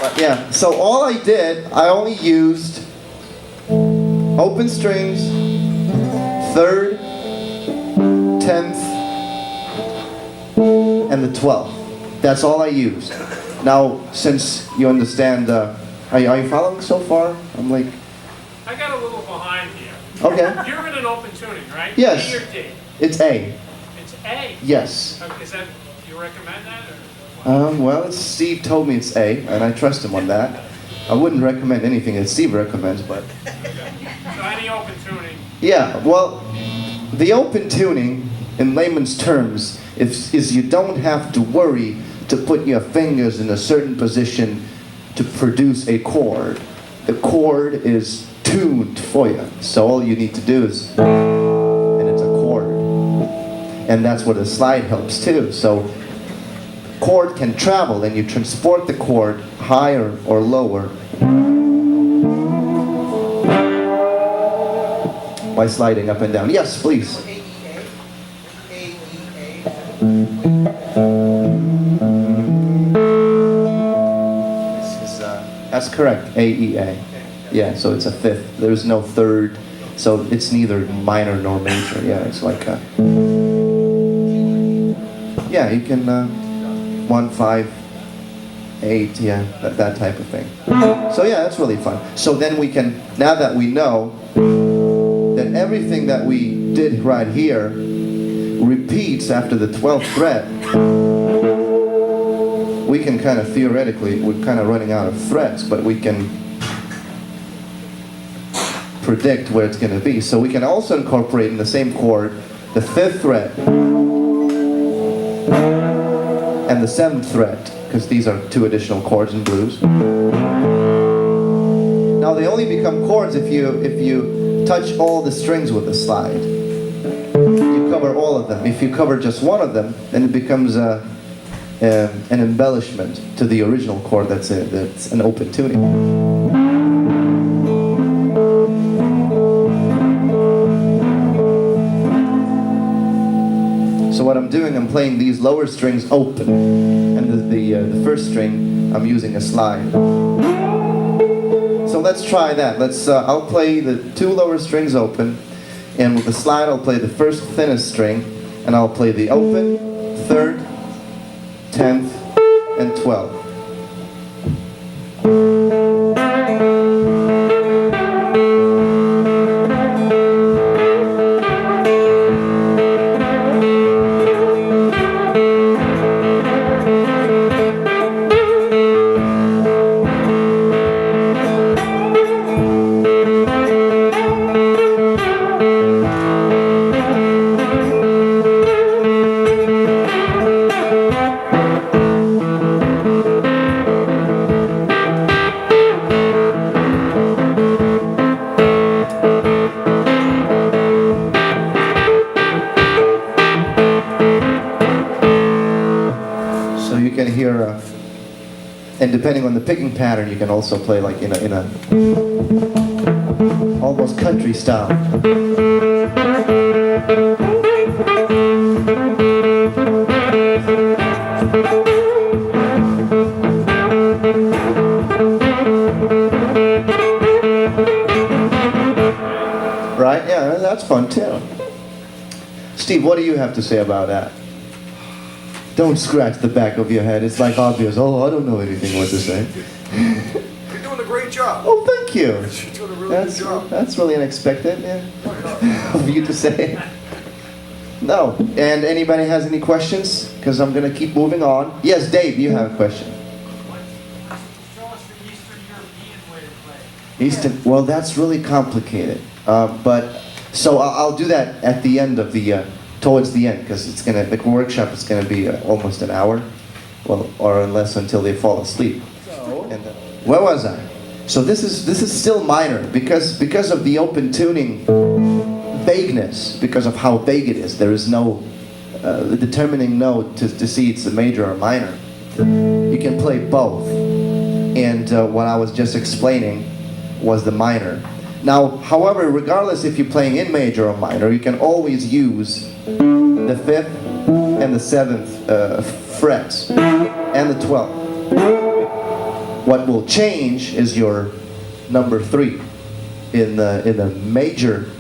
But yeah, so all I did, I only used open strings, 3rd, 10th, and the 12th. That's all I used. Now, since you understand, are you following so far? I'm like... I got a little behind here. Okay. You're in an open tuning, right? Yes. A or D? It's A. It's A? Yes. Okay, is that, you recommend that? Or Well, Steve told me it's A, and I trust him on that. I wouldn't recommend anything that Steve recommends, but... Okay. So any open tuning? Yeah, well, the open tuning, in layman's terms, is you don't have to worry to put your fingers in a certain position to produce a chord. The chord is tuned for you, so all you need to do is, and it's a chord. And that's what a slide helps too. So chord can travel, and you transport the chord higher or lower by sliding up and down. Yes, please. That's correct, A-E-A. Yeah, so it's a 5th. There's no 3rd, so it's neither minor nor major. Yeah, it's like a... Yeah, you can 1, 5, 8, yeah, that type of thing. So yeah, that's really fun. So then we can, now that we know that everything that we did right here repeats after the 12th fret, we can kind of theoretically, we're kind of running out of frets, but we can predict where it's going to be. So we can also incorporate in the same chord the 5th fret and the 7th fret, because these are 2 additional chords in blues. Now they only become chords if you touch all the strings with a slide. You cover all of them. If you cover just one of them, then it becomes an embellishment to the original chord that's an open tuning. So what I'm doing, I'm playing these lower strings open, and the first string, I'm using a slide. So let's try that. I'll play the 2 lower strings open, and with the slide I'll play the first thinnest string, and I'll play the open, 3rd, 10th, and 12th. And depending on the picking pattern, you can also play like in a almost country style. Right? Yeah, that's fun too. Steve, what do you have to say about that? Don't scratch the back of your head. It's like obvious. Oh, I don't know anything what to say. You're doing a great job. Oh, thank you. You're doing a really good job. That's really unexpected, yeah, for you to say. No. And anybody has any questions? Because I'm going to keep moving on. Yes, Dave, you have a question. show us the Eastern European way to play. Eastern. Well, that's really complicated. So I'll do that at the end of the. Towards the end, because it's gonna, the workshop is gonna be almost an hour, well, or unless until they fall asleep. And where was I? So this is still minor because of the open tuning vagueness, because of how vague it is. There is no determining note to see it's a major or minor. You can play both, and what I was just explaining was the minor. Now, however, regardless if you're playing in major or minor, you can always use the 5th and the 7th frets and the 12th. What will change is your number 3. In the major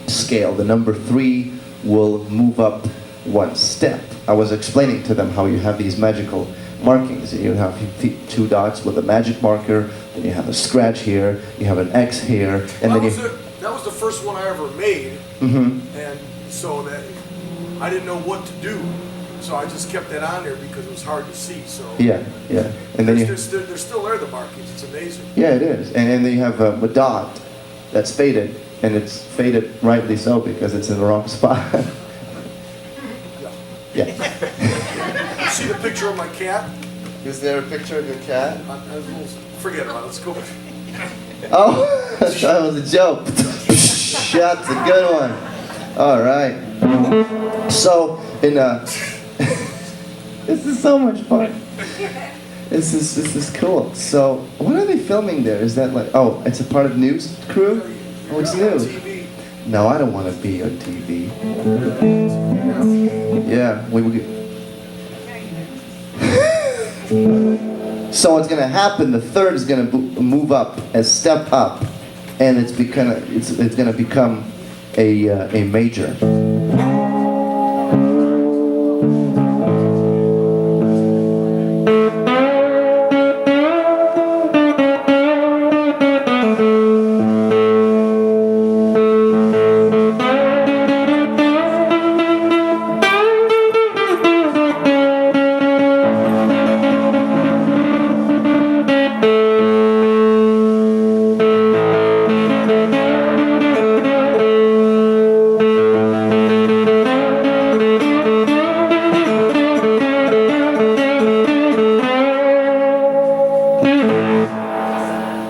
scale, the number 3 will move up 1 step. I was explaining to them how you have these magical markings. You have 2 dots with a magic marker, then you have a scratch here, you have an X here, and then That was the first one I ever made, Mhm. and so that I didn't know what to do, so I just kept that on there because it was hard to see. So Yeah, yeah. And then they're still there, the markings. It's amazing. yeah, it is. And then you have a dot that's faded, and it's faded rightly so because it's in the wrong spot. Yeah. Yeah. You see the picture of my cat? Is there a picture of your cat? Forget about it. Let's go. Oh, that was a joke. That's a good one. All right. So, this is so much fun. This is cool. So, what are they filming there? Is that like, oh, it's a part of news crew? Oh, it's news. TV. No, I don't want to be on TV. Yeah, we will get. So what's going to happen? The third is going to move up, a step up, and it's going to become a major.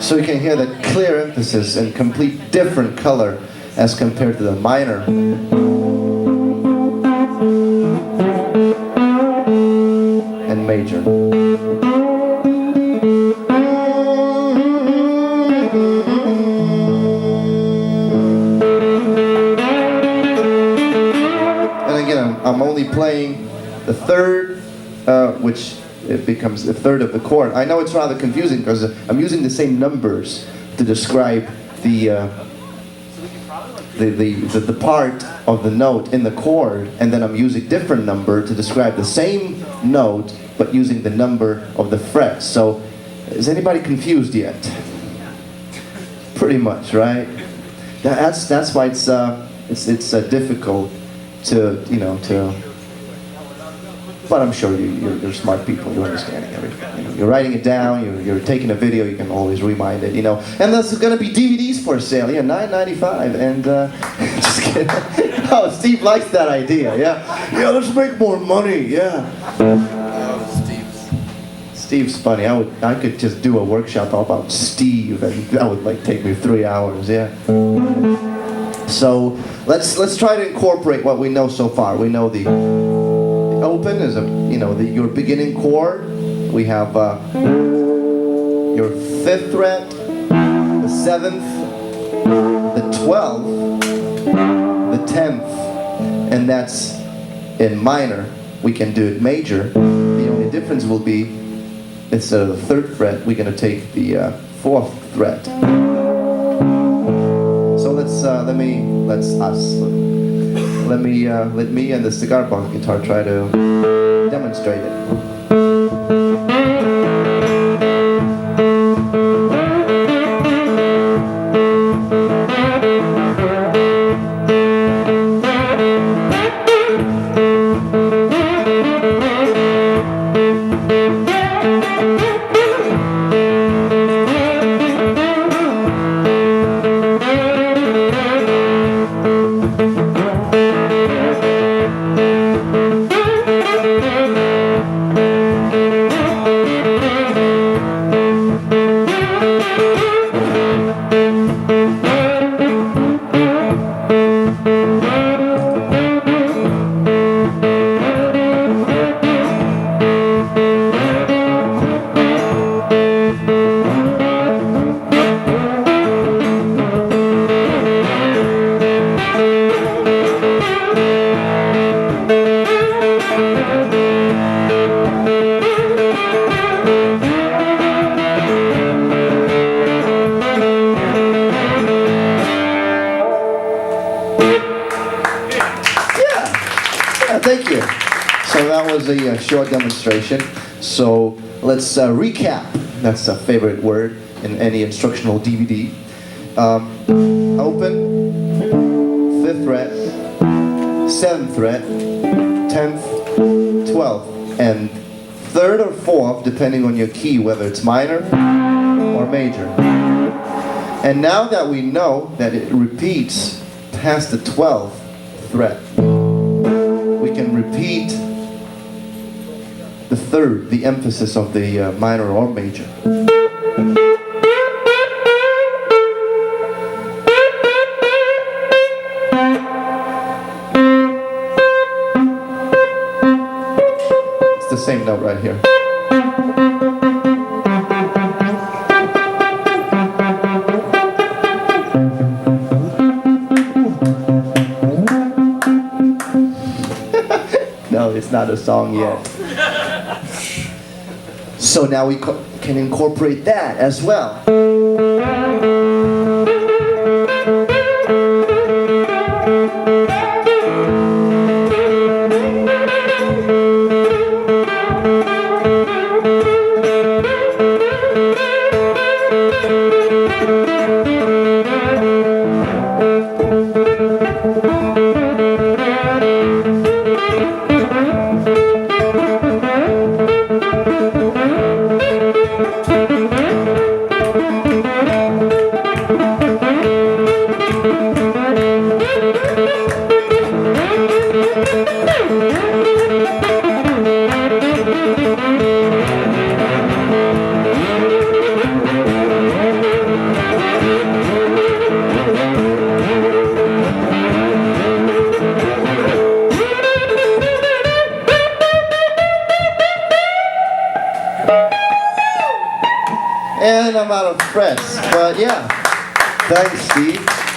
So you can hear the clear emphasis and complete different color as compared to the minor. And major. And again, I'm only playing the third, which it becomes the third of the chord. I know it's rather confusing because I'm using the same numbers to describe the part of the note in the chord, and then I'm using different number to describe the same note, but using the number of the frets. So, is anybody confused yet? Pretty much, right? That's why it's difficult to But I'm sure you're smart people. You're understanding everything. You're writing it down. You're taking a video. You can always rewind it. And there's going to be DVDs for sale. Yeah, $9.95. And just kidding. Oh, Steve likes that idea. Yeah. Yeah. Let's make more money. Yeah. Steve's funny. I could just do a workshop all about Steve, and that would take me 3 hours. Yeah. So let's try to incorporate what we know so far. We know the open is your beginning chord. We have your 5th fret, the 7th, the 12th, the 10th, and that's in minor. We can do it major. The only difference will be instead of the 3rd fret, we're going to take the 4th fret. So let me and the Cigar Box guitar try to demonstrate it. was a short demonstration. So let's recap. That's a favorite word in any instructional DVD. Open, 5th fret, 7th fret, 10th, 12th, and 3rd or 4th, depending on your key, whether it's minor or major. And now that we know that it repeats past the 12th fret, we can repeat the 3rd, the emphasis of the minor or major. It's the same note right here. No, it's not a song yet. So now we can incorporate that as well. And I'm out of press, but yeah. Thanks, Steve.